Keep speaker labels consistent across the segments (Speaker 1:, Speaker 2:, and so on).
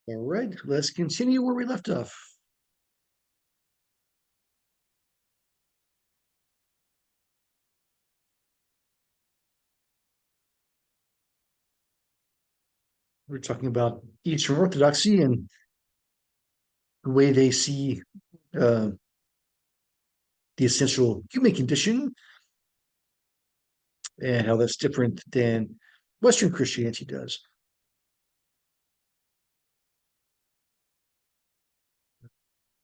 Speaker 1: All right, let's continue where we left off. We're talking about Eastern Orthodoxy and the way they see uh, the essential human condition and how that's different than Western Christianity does.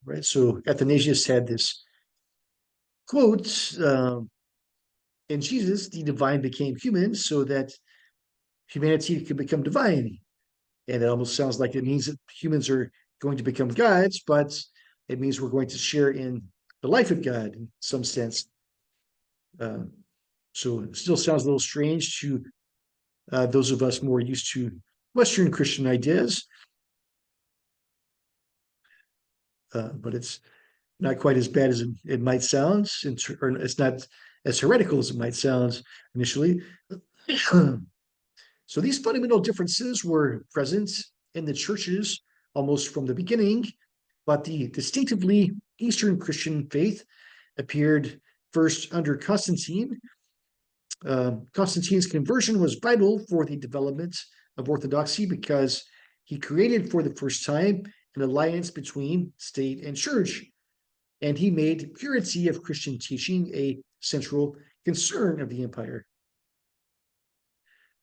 Speaker 1: Right. So Athanasius had this quote in Jesus, the divine became human so that humanity could become divine. And it almost sounds like it means that humans are going to become gods, but it means we're going to share in the life of God in some sense. Uh, so it still sounds a little strange to those of us more used to Western Christian ideas, but it's not quite as bad as it might sound, or it's not as heretical as it might sound initially. So these fundamental differences were present in the churches almost from the beginning, but the distinctively Eastern Christian faith appeared first under Constantine. Constantine's conversion was vital for the development of Orthodoxy because he created for the first time an alliance between state and church, and he made purity of Christian teaching a central concern of the empire.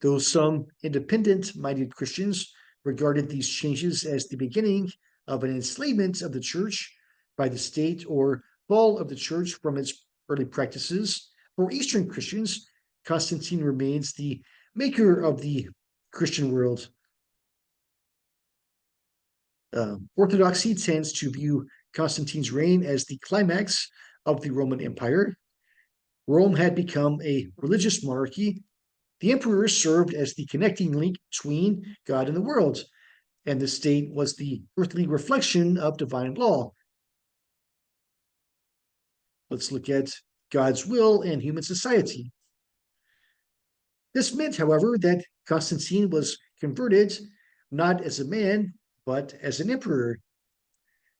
Speaker 1: Though some independent minded Christians regarded these changes as the beginning of an enslavement of the church by the state or fall of the church from its early practices, for Eastern Christians, Constantine remains the maker of the Christian world. Orthodoxy tends to view Constantine's reign as the climax of the Roman Empire. Rome had become a religious monarchy. The emperor served as the connecting link between God and the world, and the state was the earthly reflection of divine law. Let's look at God's will and human society. This meant, however, that Constantine was converted not as a man, but as an emperor.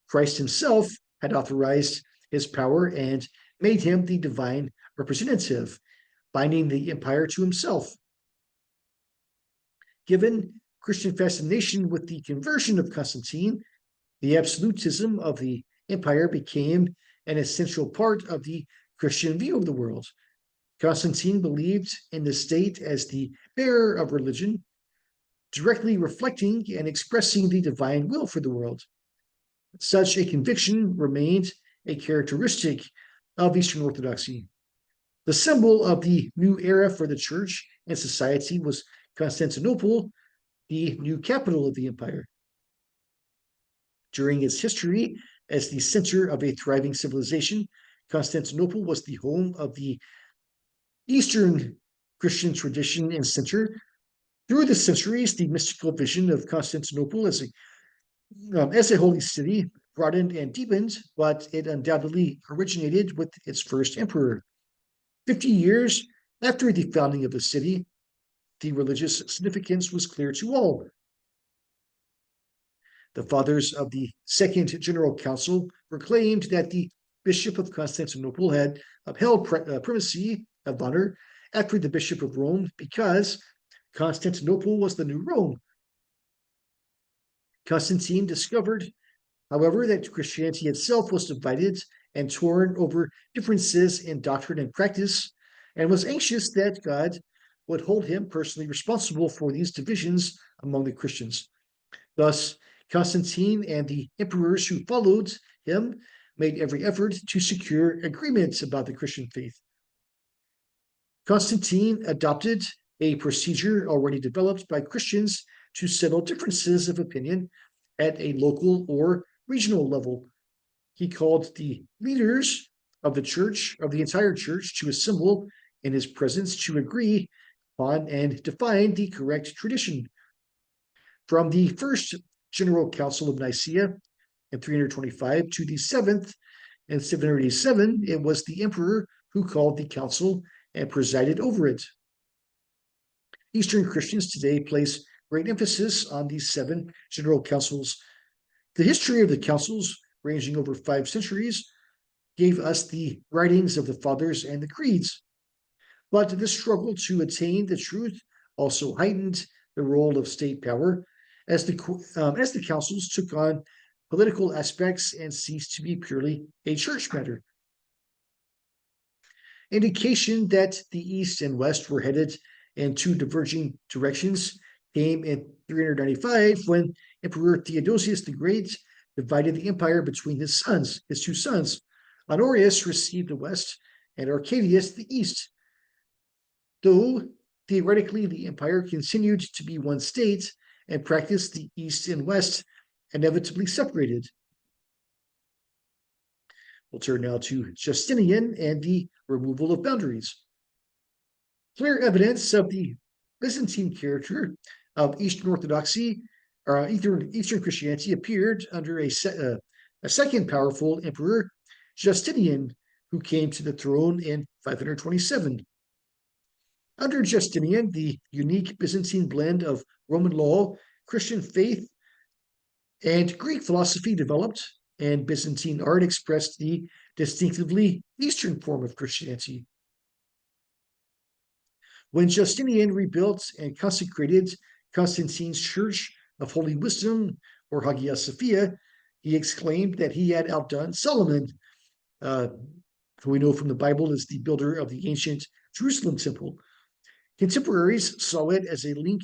Speaker 1: Christ himself had authorized his power and made him the divine representative, binding the empire to himself. Given Christian fascination with the conversion of Constantine, the absolutism of the empire became an essential part of the Christian view of the world. Constantine believed in the state as the bearer of religion, directly reflecting and expressing the divine will for the world. Such a conviction remained a characteristic of Eastern Orthodoxy. The symbol of the new era for the church and society was Constantinople, the new capital of the empire. During its history as the center of a thriving civilization, Constantinople was the home of the Eastern Christian tradition and center. Through the centuries, the mystical vision of Constantinople as a holy city broadened and deepened, but it undoubtedly originated with its first emperor. 50 years after the founding of the city, the religious significance was clear to all. The fathers of the Second General Council proclaimed that the Bishop of Constantinople had upheld primacy of honor after the Bishop of Rome because Constantinople was the new Rome. Constantine discovered, however, that Christianity itself was divided and torn over differences in doctrine and practice, and was anxious that God would hold him personally responsible for these divisions among the Christians. Thus, Constantine and the emperors who followed him made every effort to secure agreement about the Christian faith. Constantine adopted a procedure already developed by Christians to settle differences of opinion at a local or regional level. He called the leaders of the church, of the entire church, to assemble in his presence to agree on and define the correct tradition. From the first General Council of Nicaea in 325 to the seventh in 787, it was the emperor who called the council and presided over it. Eastern Christians today place great emphasis on these 7 general councils. The history of the councils, ranging over 5 centuries, gave us the writings of the fathers and the creeds. But this struggle to attain the truth also heightened the role of state power as the councils took on political aspects and ceased to be purely a church matter. Indication that the East and West were headed in 2 diverging directions came in 395 when Emperor Theodosius the Great divided the empire between his 2 sons. Honorius received the West and Arcadius the East. Though theoretically the empire continued to be one state, and practice the East and West inevitably separated. We'll turn now to Justinian and the removal of boundaries. Clear evidence of the Byzantine character of Eastern Orthodoxy or Eastern Christianity appeared under a second powerful emperor, Justinian, who came to the throne in 527. Under Justinian, the unique Byzantine blend of Roman law, Christian faith, and Greek philosophy developed, and Byzantine art expressed the distinctively Eastern form of Christianity. When Justinian rebuilt and consecrated Constantine's Church of Holy Wisdom, or Hagia Sophia, he exclaimed that he had outdone Solomon, who we know from the Bible is the builder of the ancient Jerusalem temple. Contemporaries saw it as a link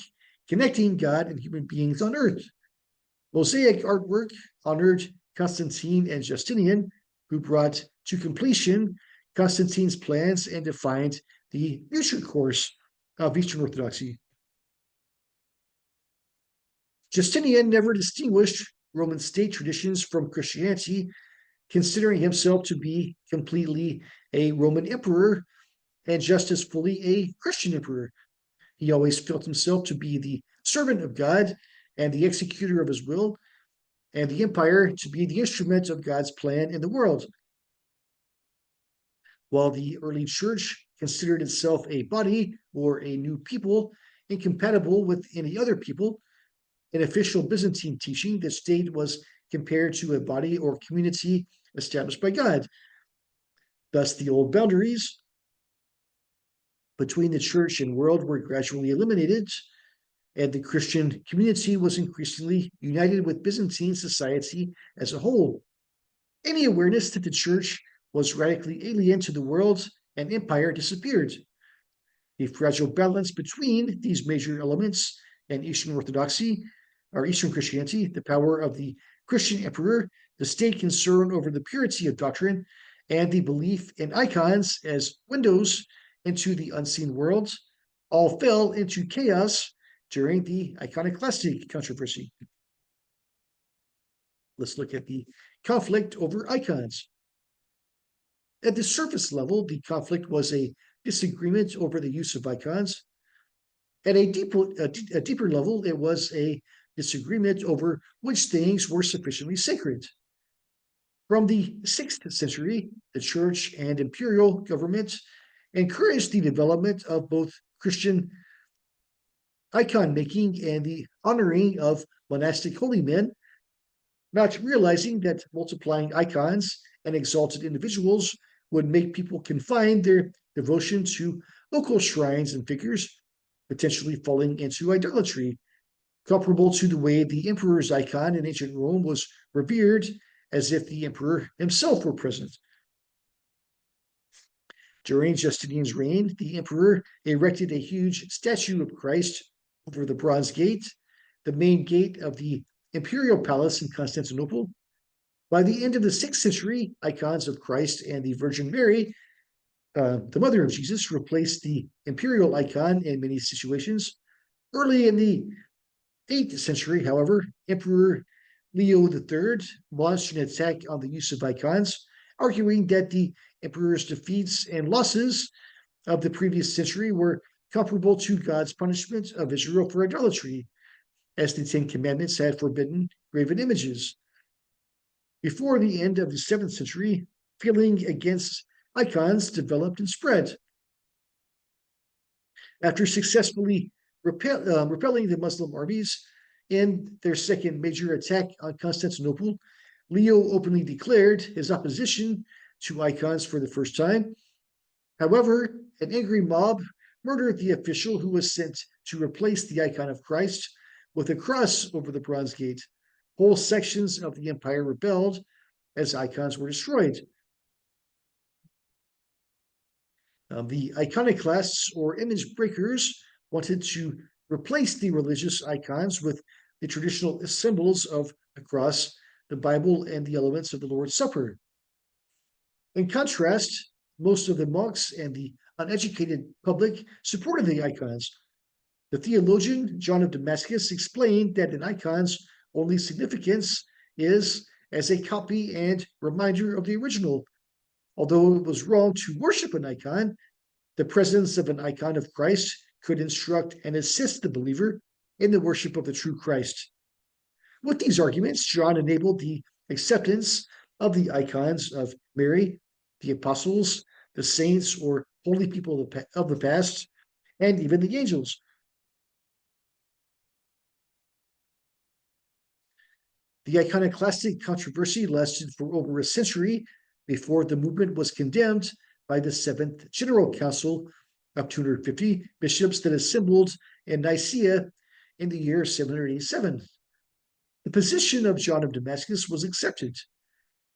Speaker 1: connecting God and human beings on earth. Mosaic artwork honored Constantine and Justinian, who brought to completion Constantine's plans and defined the future course of Eastern Orthodoxy. Justinian never distinguished Roman state traditions from Christianity, considering himself to be completely a Roman emperor and just as fully a Christian emperor. He always felt himself to be the servant of God and the executor of his will, and the empire to be the instrument of God's plan in the world. While the early church considered itself a body or a new people incompatible with any other people, in official Byzantine teaching, the state was compared to a body or community established by God. Thus, the old boundaries between the church and world were gradually eliminated, and the Christian community was increasingly united with Byzantine society as a whole. Any awareness that the church was radically alien to the world and empire disappeared. The fragile balance between these major elements and Eastern Orthodoxy, or Eastern Christianity, the power of the Christian emperor, the state concern over the purity of doctrine, and the belief in icons as windows into the unseen world, all fell into chaos during the iconoclastic controversy. Let's look at the conflict over icons. At the surface level, the conflict was a disagreement over the use of icons. At a deeper level, it was a disagreement over which things were sufficiently sacred. From the 6th century, the church and imperial government encouraged the development of both Christian icon making and the honoring of monastic holy men, not realizing that multiplying icons and exalted individuals would make people confine their devotion to local shrines and figures, potentially falling into idolatry, comparable to the way the emperor's icon in ancient Rome was revered as if the emperor himself were present. During Justinian's reign, the emperor erected a huge statue of Christ over the Bronze Gate, the main gate of the imperial palace in Constantinople. By the end of the 6th century, icons of Christ and the Virgin Mary, the mother of Jesus, replaced the imperial icon in many situations. Early in the 8th century, however, Emperor Leo III launched an attack on the use of icons, arguing that the emperor's defeats and losses of the previous century were comparable to God's punishment of Israel for idolatry, as the 10 Commandments had forbidden graven images. Before the end of the 7th century, feeling against icons developed and spread. After successfully repelling the Muslim armies in their second major attack on Constantinople. Leo openly declared his opposition to icons for the first time. However, an angry mob murdered the official who was sent to replace the icon of Christ with a cross over the bronze gate. Whole sections of the empire rebelled as icons were destroyed. The iconoclasts or image breakers wanted to replace the religious icons with the traditional symbols of the cross, the Bible, and the elements of the Lord's Supper. In contrast, most of the monks and the uneducated public supported the icons. The theologian John of Damascus explained that an icon's only significance is as a copy and reminder of the original. Although it was wrong to worship an icon, the presence of an icon of Christ could instruct and assist the believer in the worship of the true Christ. With these arguments, John enabled the acceptance of the icons of Mary, the apostles, the saints or holy people of the past, and even the angels. The iconoclastic controversy lasted for over a century before the movement was condemned by the Seventh General Council of 250 bishops that assembled in Nicaea in the year 787. The position of John of Damascus was accepted.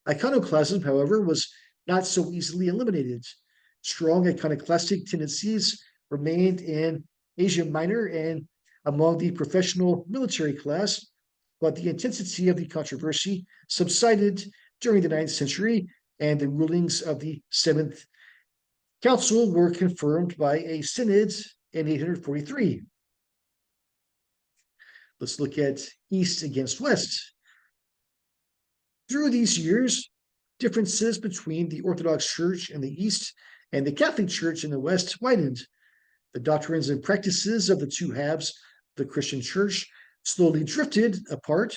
Speaker 1: Iconoclasm, however, was not so easily eliminated. Strong iconoclastic tendencies remained in Asia Minor and among the professional military class, but the intensity of the controversy subsided during the 9th century, and the rulings of the Seventh Council were confirmed by a synod in 843. Let's look at East against West. Through these years, differences between the Orthodox Church in the East and the Catholic Church in the West widened. The doctrines and practices of the two halves of the Christian Church slowly drifted apart.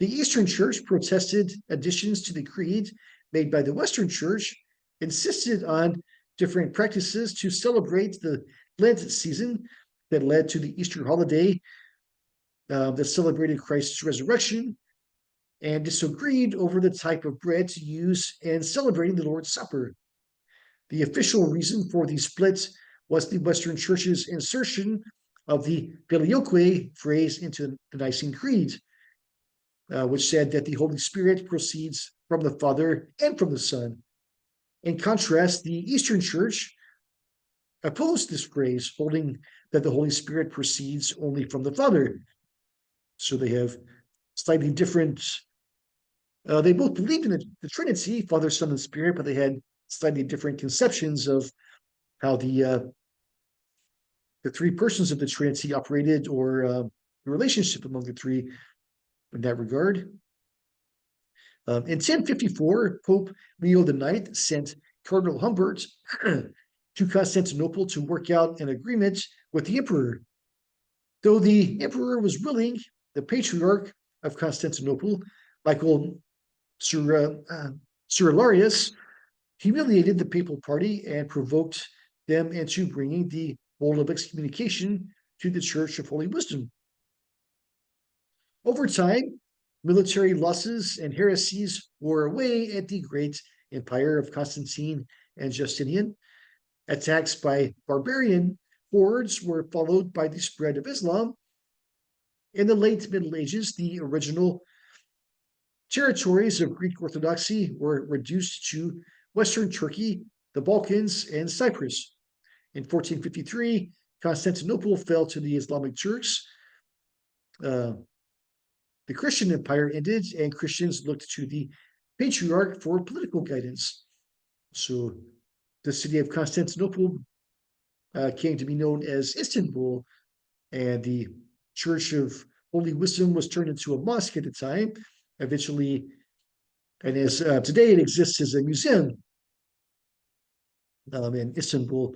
Speaker 1: The Eastern Church protested additions to the creed made by the Western Church, insisted on different practices to celebrate the Lent season that led to the Easter holiday that celebrated Christ's resurrection, and disagreed over the type of bread to use in celebrating the Lord's Supper. The official reason for these splits was the Western Church's insertion of the Filioque phrase into the Nicene Creed, which said that the Holy Spirit proceeds from the Father and from the Son. In contrast, the Eastern Church opposed this phrase, holding that the Holy Spirit proceeds only from the Father. So they have slightly different, they both believed in the Trinity, Father, Son, and Spirit, but they had slightly different conceptions of how the three persons of the Trinity operated, or the relationship among the three in that regard. In 1054, Pope Leo IX sent Cardinal Humbert to Constantinople to work out an agreement with the emperor. Though the emperor was willing, the patriarch of Constantinople, Michael Cerularius, humiliated the papal party and provoked them into bringing the bull of excommunication to the Church of Holy Wisdom. Over time, military losses and heresies wore away at the great empire of Constantine and Justinian. Attacks by barbarian hordes were followed by the spread of Islam. In the late Middle Ages, the original territories of Greek Orthodoxy were reduced to Western Turkey, the Balkans, and Cyprus. In 1453, Constantinople fell to the Islamic Turks. The Christian empire ended, and Christians looked to the patriarch for political guidance. So the city of Constantinople came to be known as Istanbul, and the Church of Holy Wisdom was turned into a mosque at the time, eventually, and as today it exists as a museum in Istanbul.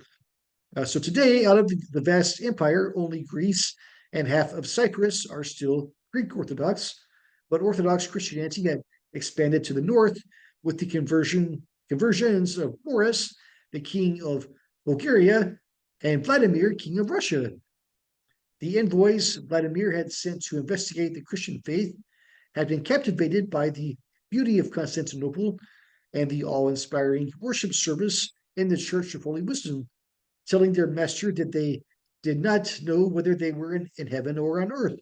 Speaker 1: So today, out of the vast empire, only Greece and half of Cyprus are still Greek Orthodox, but Orthodox Christianity had expanded to the north with the conversions of Boris, the king of Bulgaria, and Vladimir, king of Russia. The envoys Vladimir had sent to investigate the Christian faith had been captivated by the beauty of Constantinople and the awe-inspiring worship service in the Church of Holy Wisdom, telling their master that they did not know whether they were in heaven or on earth.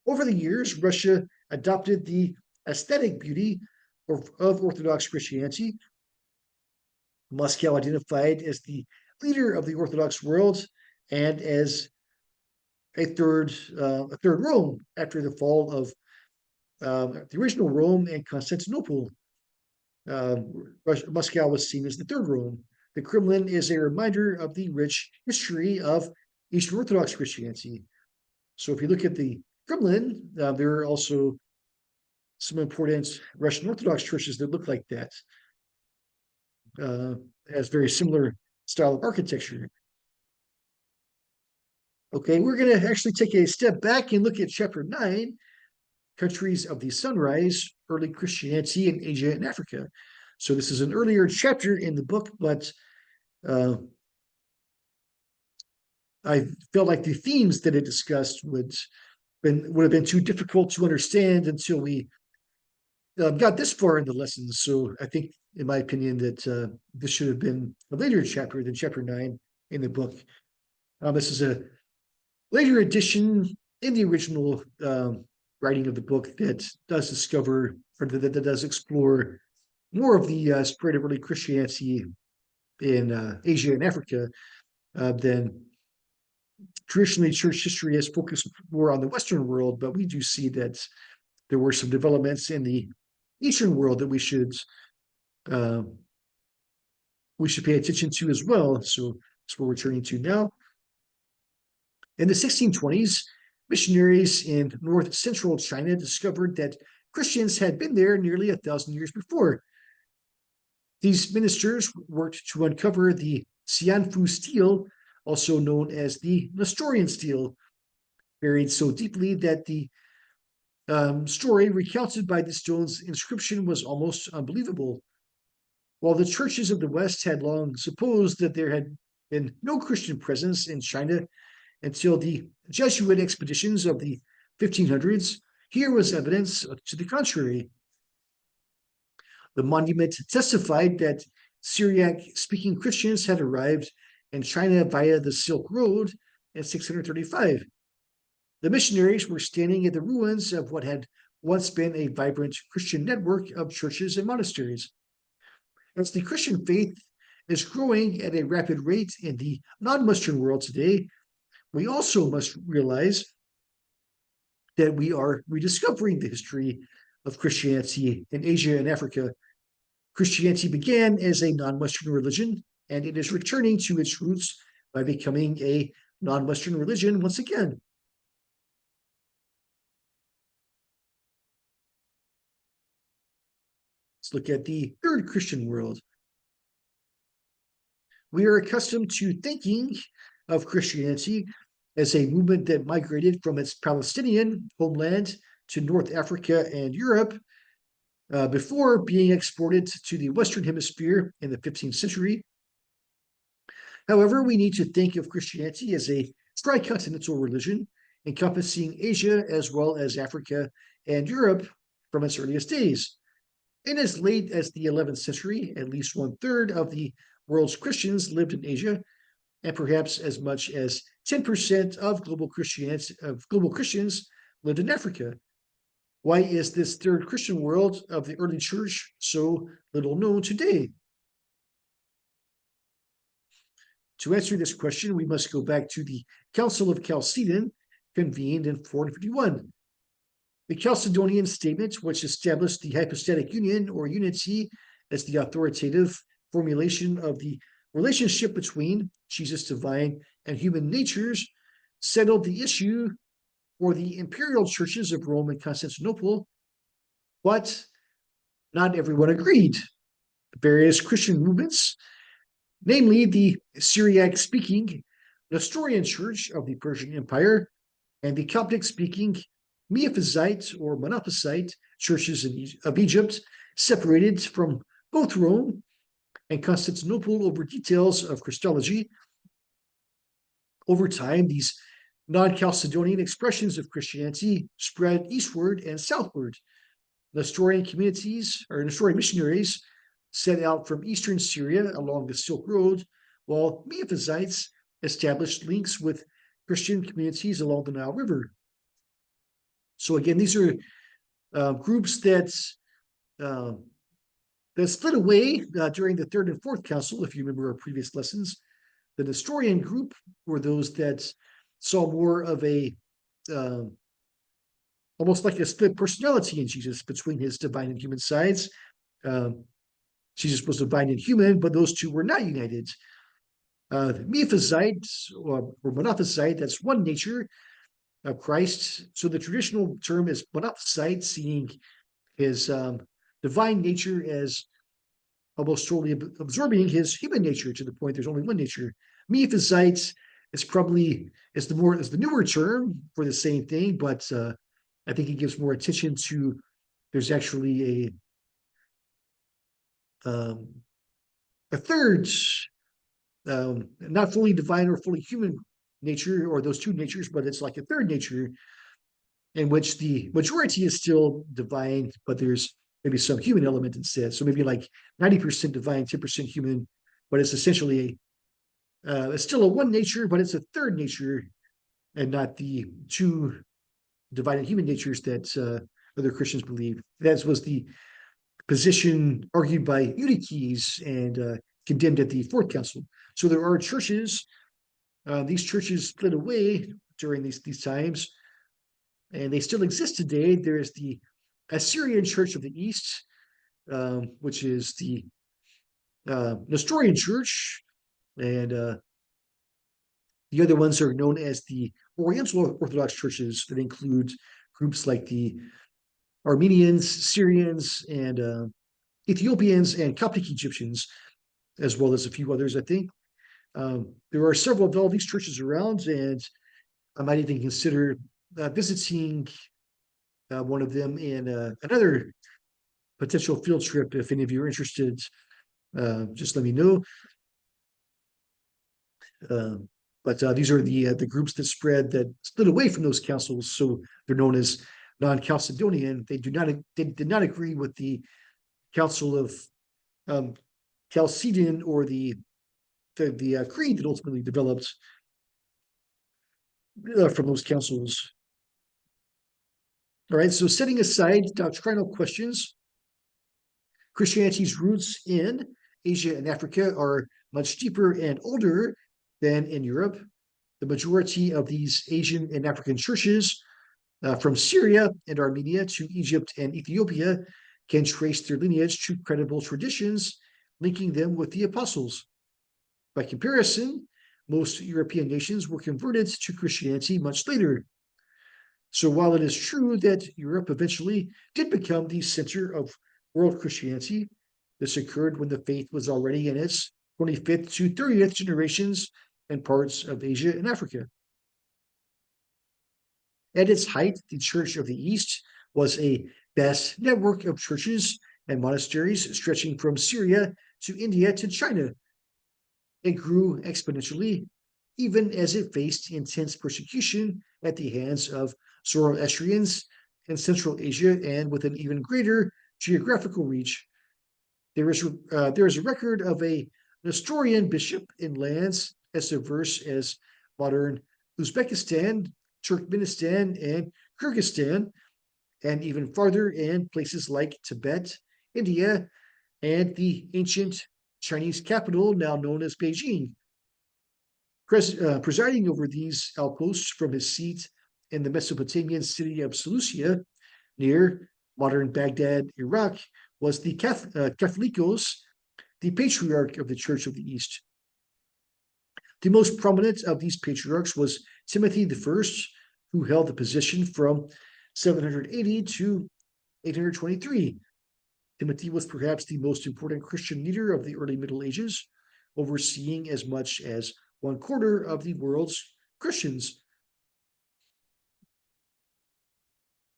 Speaker 1: Over the years, Russia adopted the aesthetic beauty of Orthodox Christianity. Moscow identified as the leader of the Orthodox world and as a third Rome after the fall of the original Rome and Constantinople. Moscow was seen as the third Rome. The Kremlin is a reminder of the rich history of Eastern Orthodox Christianity. So if you look at the Kremlin, there are also some important Russian Orthodox churches that look like that. Has very similar style of architecture. Okay, we're going to actually take a step back and look at chapter 9, Countries of the Sunrise, Early Christianity in Asia and Africa. So this is an earlier chapter in the book, but I felt like the themes that it discussed would have been too difficult to understand until we got this far in the lessons. So I think, in my opinion, that this should have been a later chapter than chapter 9 in the book. This is a later edition in the original writing of the book that does discover, or that does explore more of the spread of early Christianity in Asia and Africa than traditionally church history has focused more on the Western world, but we do see that there were some developments in the Eastern world that we should pay attention to as well. So that's what we're turning to now. In the 1620s, missionaries in north central China discovered that Christians had been there nearly 1,000 years before. These ministers worked to uncover the Xianfu stele, also known as the Nestorian stele, buried so deeply that the story recounted by the stone's inscription was almost unbelievable. While the churches of the West had long supposed that there had been no Christian presence in China until the Jesuit expeditions of the 1500s, here was evidence to the contrary. The monument testified that Syriac-speaking Christians had arrived in China via the Silk Road in 635. The missionaries were standing at the ruins of what had once been a vibrant Christian network of churches and monasteries. As the Christian faith is growing at a rapid rate in the non-Western world today, we also must realize that we are rediscovering the history of Christianity in Asia and Africa. Christianity began as a non-Western religion, and it is returning to its roots by becoming a non-Western religion once again. Let's look at the third Christian world. We are accustomed to thinking of Christianity as a movement that migrated from its Palestinian homeland to North Africa and Europe before being exported to the Western Hemisphere in the 15th century. However, we need to think of Christianity as a tricontinental religion encompassing Asia as well as Africa and Europe from its earliest days. In as late as the 11th century, at least 1/3 of the world's Christians lived in Asia, and perhaps as much as 10% of global Christians lived in Africa. Why is this third Christian world of the early church so little known today? To answer this question, we must go back to the Council of Chalcedon, convened in 451. The Chalcedonian Statement, which established the hypostatic union or unity as the authoritative formulation of the relationship between Jesus' divine and human natures, settled the issue for the imperial churches of Rome and Constantinople, but not everyone agreed. Various Christian movements, namely the Syriac-speaking Nestorian Church of the Persian Empire and the Coptic-speaking Miaphysite or Monophysite churches of Egypt, separated from both Rome and Constantinople over details of Christology. Over time, these Non-Chalcedonian expressions of Christianity spread eastward and southward. Nestorian communities or Nestorian missionaries set out from eastern Syria along the Silk Road, while Miaphysites established links with Christian communities along the Nile River. So again, these are groups uh, that split away during the Third and Fourth Council. If you remember our previous lessons, the Nestorian group were those that saw more of a uh, almost like a split personality in Jesus between his divine and human sides. Um, Jesus was divine and human, but those two were not united. Miaphysite or Monophysite, that's one nature of Christ. So the traditional term is Monophysite, seeing his divine nature as almost totally absorbing his human nature to the point there's only one nature. Miaphysite is probably is the newer term for the same thing, but I think it gives more attention to there's actually a third, not fully divine or fully human nature, or those two natures, but it's like a third nature in which the majority is still divine, but there's maybe some human element instead. So maybe like 90% divine, 10% human, but it's essentially it's still a one nature, but it's a third nature and not the two divine and human natures that other Christians believe. That was the position argued by Eutyches and condemned at the Fourth Council. So there are churches. These churches split away during these times, and they still exist today. There is the Assyrian Church of the East, which is the Nestorian Church, and the other ones are known as the Oriental Orthodox churches that include groups like the Armenians, Syrians, and Ethiopians and Coptic Egyptians, as well as a few others, I think. There are several of all these churches around, and I might even consider visiting one of them in another potential field trip. If any of you are interested, just let me know. But these are the groups that split away from those councils, so they're known as non-Chalcedonian. They did not agree with the Council of Chalcedon or the creed that ultimately developed from those councils. All right, so setting aside doctrinal questions, Christianity's roots in Asia and Africa are much deeper and older than in Europe. The majority of these Asian and African churches, from Syria and Armenia to Egypt and Ethiopia, can trace their lineage to credible traditions, linking them with the apostles. By comparison, most European nations were converted to Christianity much later. So while it is true that Europe eventually did become the center of world Christianity, this occurred when the faith was already in its 25th to 30th generations in parts of Asia and Africa. At its height, the Church of the East was a vast network of churches and monasteries stretching from Syria to India to China. It grew exponentially, even as it faced intense persecution at the hands of Zoroastrians in Central Asia and with an even greater geographical reach. There is a record of a Nestorian bishop in lands as diverse as modern Uzbekistan, Turkmenistan, and Kyrgyzstan, and even farther in places like Tibet, India, and the ancient Chinese capital now known as Beijing. Presiding over these outposts from his seat in the Mesopotamian city of Seleucia, near modern Baghdad, Iraq, was the Catholicos, the patriarch of the Church of the East. The most prominent of these patriarchs was Timothy I, who held the position from 780 to 823. Timothy was perhaps the most important Christian leader of the early Middle Ages, overseeing as much as 1/4 of the world's Christians.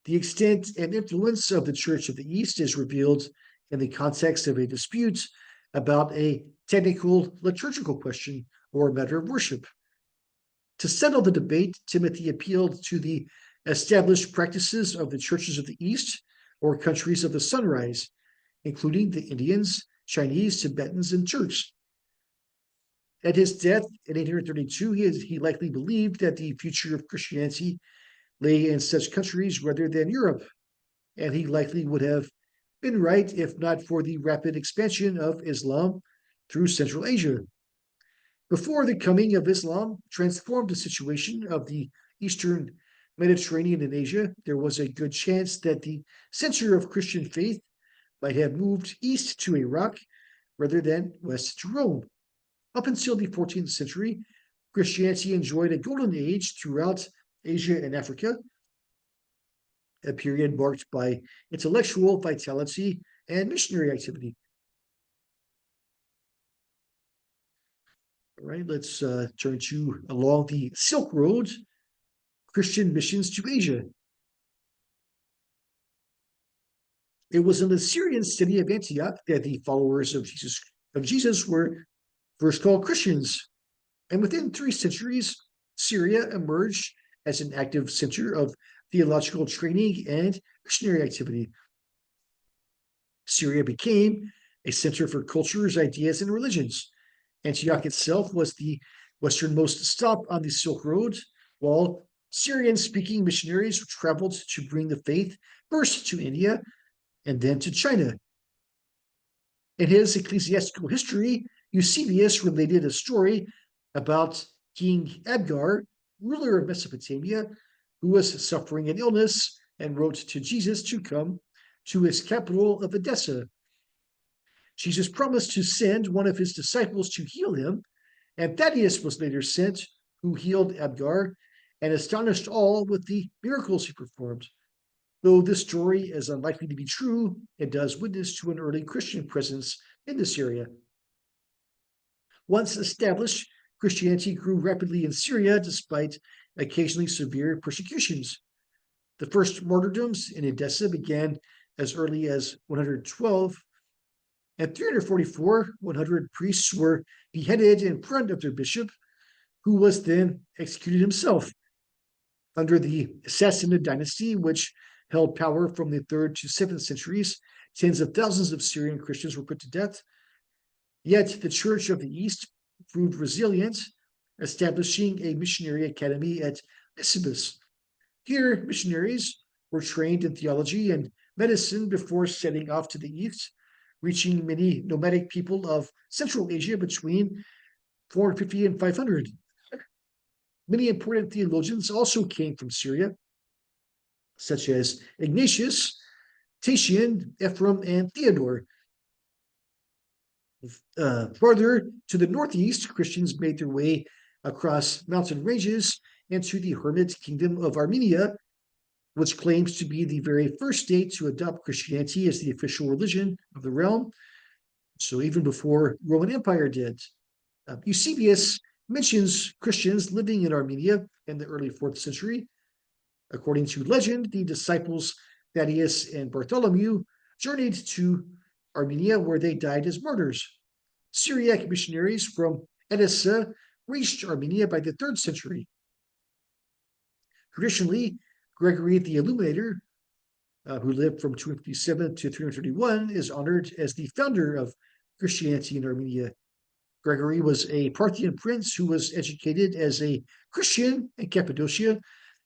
Speaker 1: The extent and influence of the Church of the East is revealed in the context of a dispute about a technical liturgical question or a matter of worship. To settle the debate, Timothy appealed to the established practices of the churches of the East or countries of the sunrise, including the Indians, Chinese, Tibetans, and Turks. At his death in 1832, he likely believed that the future of Christianity lay in such countries rather than Europe, and he likely would have been right if not for the rapid expansion of Islam through Central Asia. Before the coming of Islam transformed the situation of the Eastern Mediterranean and Asia, there was a good chance that the center of Christian faith might have moved east to Iraq rather than west to Rome. Up until the 14th century, Christianity enjoyed a golden age throughout Asia and Africa, a period marked by intellectual vitality and missionary activity. All right, let's turn to along the Silk Road, Christian missions to Asia. It was in the Syrian city of Antioch that the followers of Jesus were first called Christians. And within 3 centuries, Syria emerged as an active center of theological training and missionary activity. Syria became a center for cultures, ideas, and religions. Antioch itself was the westernmost stop on the Silk Road, while Syrian-speaking missionaries traveled to bring the faith first to India and then to China. In his ecclesiastical history, Eusebius related a story about King Abgar, ruler of Mesopotamia, who was suffering an illness and wrote to Jesus to come to his capital of Edessa. Jesus promised to send one of his disciples to heal him, and Thaddeus was later sent, who healed Abgar and astonished all with the miracles he performed. Though this story is unlikely to be true, it does witness to an early Christian presence in this area. Once established, Christianity grew rapidly in Syria despite occasionally severe persecutions. The first martyrdoms in Edessa began as early as 112. At 344, 100 priests were beheaded in front of their bishop, who was then executed himself. Under the Sassanid dynasty, which held power from the 3rd to 7th centuries, tens of thousands of Syrian Christians were put to death. Yet the Church of the East proved resilient, establishing a missionary academy at Nisibis. Here, missionaries were trained in theology and medicine before setting off to the east, reaching many nomadic people of Central Asia between 450 and 500. Many important theologians also came from Syria, such as Ignatius, Tatian, Ephraim, and Theodore. Farther to the northeast, Christians made their way across mountain ranges into the hermit kingdom of Armenia, which claims to be the very first state to adopt Christianity as the official religion of the realm. So even before Roman Empire did. Eusebius mentions Christians living in Armenia in the early 4th century. According to legend, the disciples Thaddeus and Bartholomew journeyed to Armenia, where they died as martyrs. Syriac missionaries from Edessa reached Armenia by the 3rd century. Traditionally, Gregory the Illuminator, who lived from 257 to 331, is honored as the founder of Christianity in Armenia. Gregory was a Parthian prince who was educated as a Christian in Cappadocia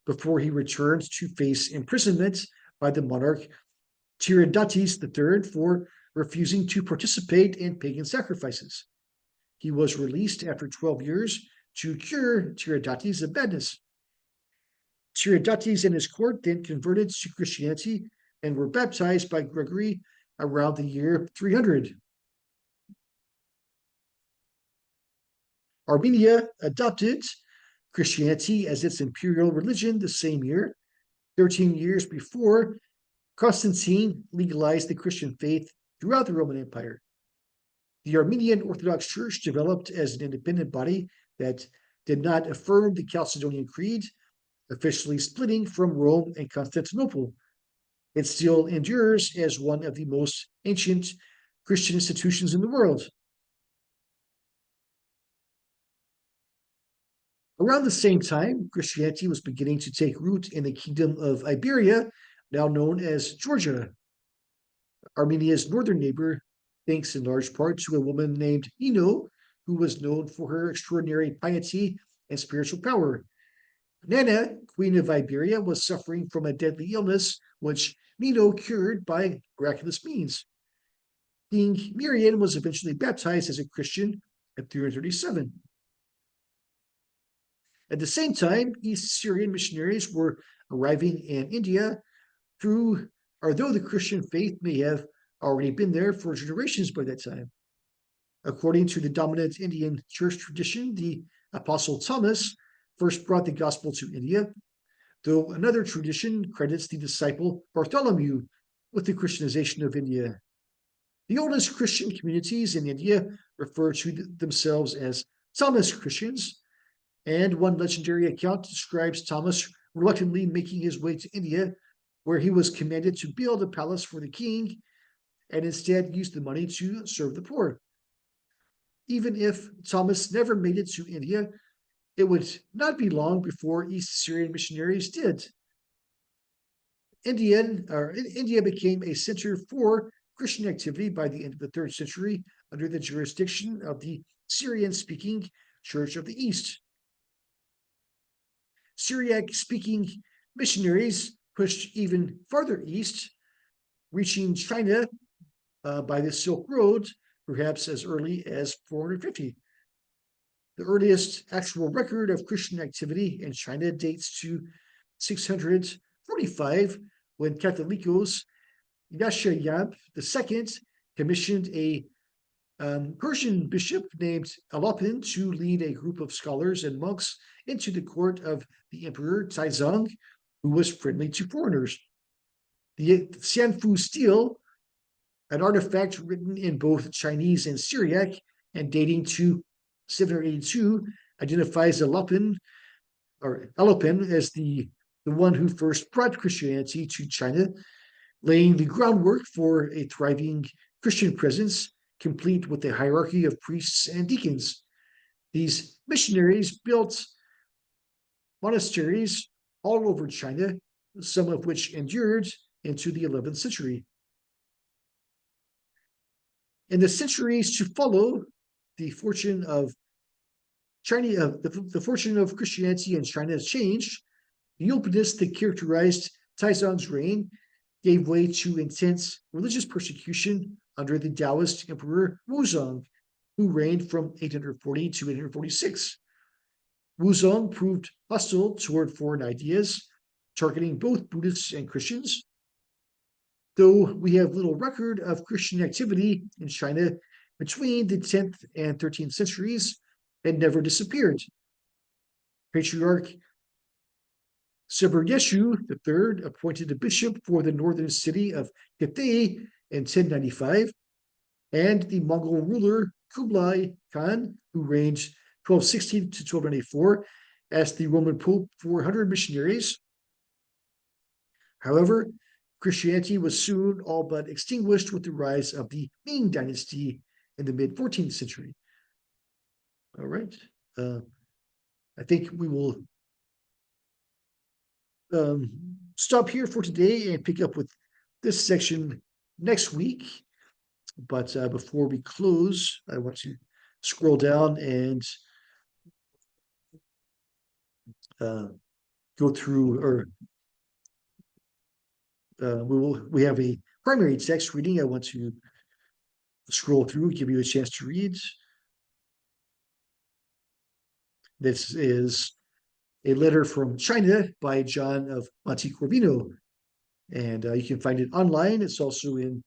Speaker 1: before he returned to face imprisonment by the monarch Tiridates III for refusing to participate in pagan sacrifices. He was released after 12 years to cure Tiridates of madness. Tiridates and his court then converted to Christianity and were baptized by Gregory around the year 300. Armenia adopted Christianity as its imperial religion the same year, 13 years before Constantine legalized the Christian faith throughout the Roman Empire. The Armenian Orthodox Church developed as an independent body that did not affirm the Chalcedonian Creed, officially splitting from Rome and Constantinople. It still endures as one of the most ancient Christian institutions in the world. Around the same time, Christianity was beginning to take root in the kingdom of Iberia, now known as Georgia, Armenia's northern neighbor, thanks in large part to a woman named Ino, who was known for her extraordinary piety and spiritual power. Nana, queen of Iberia, was suffering from a deadly illness, which Nino cured by miraculous means. King Mirian was eventually baptized as a Christian at 337. At the same time, East Syrian missionaries were arriving in India through, although the Christian faith may have already been there for generations by that time. According to the dominant Indian church tradition, the Apostle Thomas first brought the gospel to India, though another tradition credits the disciple Bartholomew with the Christianization of India. The oldest Christian communities in India refer to themselves as Thomas Christians, and one legendary account describes Thomas reluctantly making his way to India, where he was commanded to build a palace for the king and instead used the money to serve the poor. Even if Thomas never made it to India, it would not be long before East Syrian missionaries did. India became a center for Christian activity by the end of the 3rd century under the jurisdiction of the Syrian-speaking Church of the East. Syriac-speaking missionaries pushed even farther east, reaching China by the Silk Road, perhaps as early as 450. The earliest actual record of Christian activity in China dates to 645, when Catholicos Yashayab II commissioned a Persian bishop named Alapin to lead a group of scholars and monks into the court of the Emperor Taizong, who was friendly to foreigners. The Xianfu stele, an artifact written in both Chinese and Syriac and dating to 782, identifies Alapin as the one who first brought Christianity to China, laying the groundwork for a thriving Christian presence, complete with a hierarchy of priests and deacons. These missionaries built monasteries all over China, some of which endured into the 11th century. In the centuries to follow, the fortune of Christianity in China has changed. The openness that characterized Taizong's reign gave way to intense religious persecution under the Taoist Emperor Wuzong, who reigned from 840 to 846. Wuzong proved hostile toward foreign ideas, targeting both Buddhists and Christians. Though we have little record of Christian activity in China between the 10th and 13th centuries, it never disappeared. Patriarch Seber-Yeshu III appointed a bishop for the northern city of Cathay in 1095, and the Mongol ruler Kublai Khan, who reigned 1260 to 1294, asked the Roman Pope for 100 missionaries. However, Christianity was soon all but extinguished with the rise of the Ming dynasty in the mid-14th century. All right. I think we will stop here for today and pick up with this section next week. But before we close, I want to scroll down and go through, or we have a primary text reading I want to scroll through, give you a chance to read. This is a letter from China by John of Montecorvino, and you can find it online. It's also in,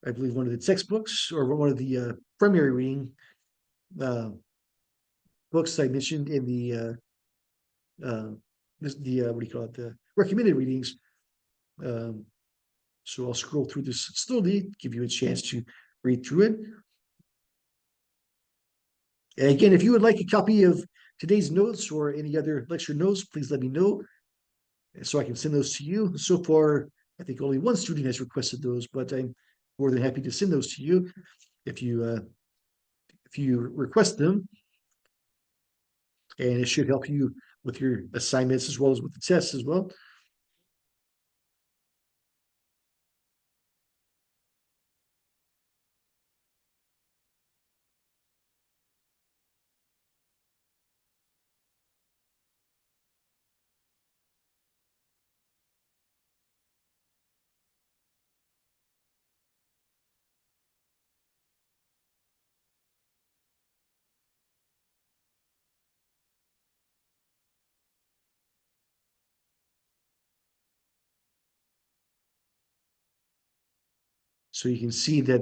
Speaker 1: I believe, one of the textbooks or one of the primary reading books I mentioned in the what do you call it, the recommended readings. So I'll scroll through this slowly, give you a chance to read through it. And again, if you would like a copy of today's notes or any other lecture notes, please let me know so I can send those to you. So far, I think only one student has requested those, but I'm more than happy to send those to you if you request them. and it should help you with your assignments as well as with the tests as well. So you can see that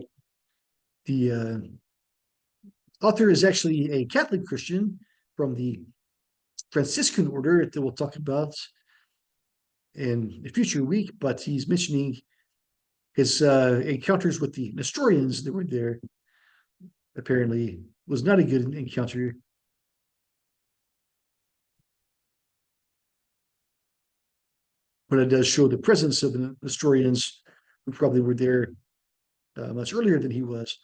Speaker 1: the author is actually a Catholic Christian from the Franciscan order that we'll talk about in a future week, but he's mentioning his encounters with the Nestorians that were there. Apparently, was not a good encounter, but it does show the presence of the Nestorians who probably were there much earlier than he was.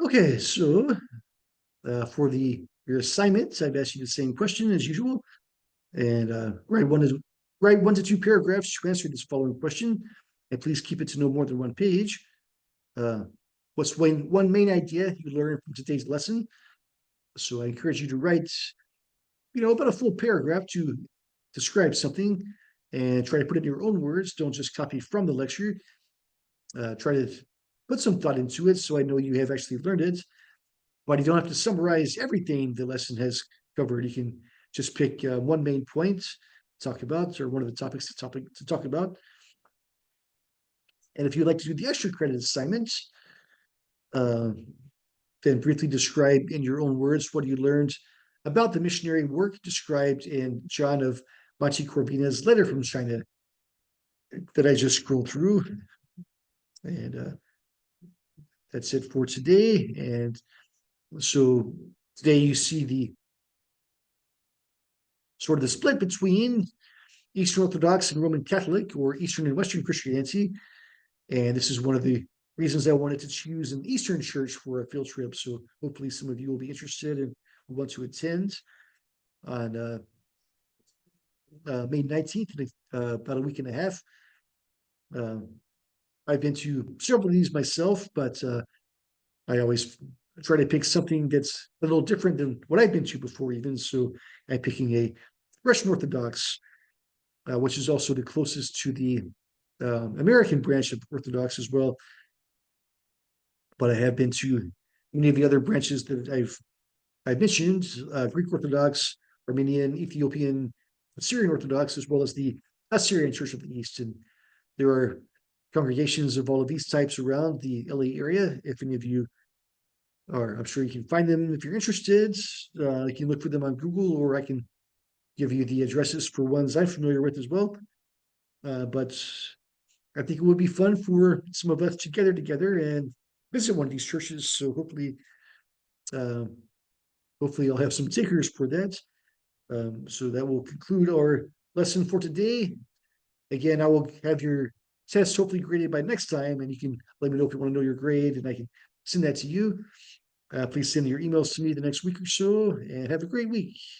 Speaker 1: Okay, so for the your assignments, I've asked you the same question as usual, and write 1 to 2 paragraphs to answer this following question, and please keep it to no more than 1 page. Uh, what's one main idea you learned from today's lesson? So I encourage you to write, about a full paragraph to describe something, and try to put it in your own words. Don't just copy from the lecture. Try to put some thought into it, so I know you have actually learned it. But you don't have to summarize everything the lesson has covered. You can just pick one main point to talk about, or one of the topics to talk about. And if you'd like to do the extra credit assignment, uh, then briefly describe in your own words what you learned about the missionary work described in John of Monte Corbina's letter from China that I just scrolled through. And that's it for today. And so today you see the sort of the split between Eastern Orthodox and Roman Catholic, or Eastern and Western Christianity. And this is one of the reasons I wanted to choose an Eastern church for a field trip. So hopefully some of you will be interested and want to attend on May 19th, about a week and a half. I've been to several of these myself, but I always try to pick something that's a little different than what I've been to before, even. So I'm picking a Russian Orthodox, which is also the closest to the American branch of Orthodox as well. But I have been to many of the other branches that I've mentioned: Greek Orthodox, Armenian, Ethiopian, Syrian Orthodox, as well as the Assyrian Church of the East. And there are congregations of all of these types around the LA area. If any of you are, I'm sure you can find them if you're interested. You can look for them on Google, or I can give you the addresses for ones I'm familiar with as well. But I think it would be fun for some of us to gather together and visit one of these churches. So uh, hopefully I'll have some takers for that. So that will conclude our lesson for today. Again, I will have your test hopefully graded by next time, and you can let me know if you want to know your grade, and I can send that to you. Please send your emails to me the next week or so, and have a great week.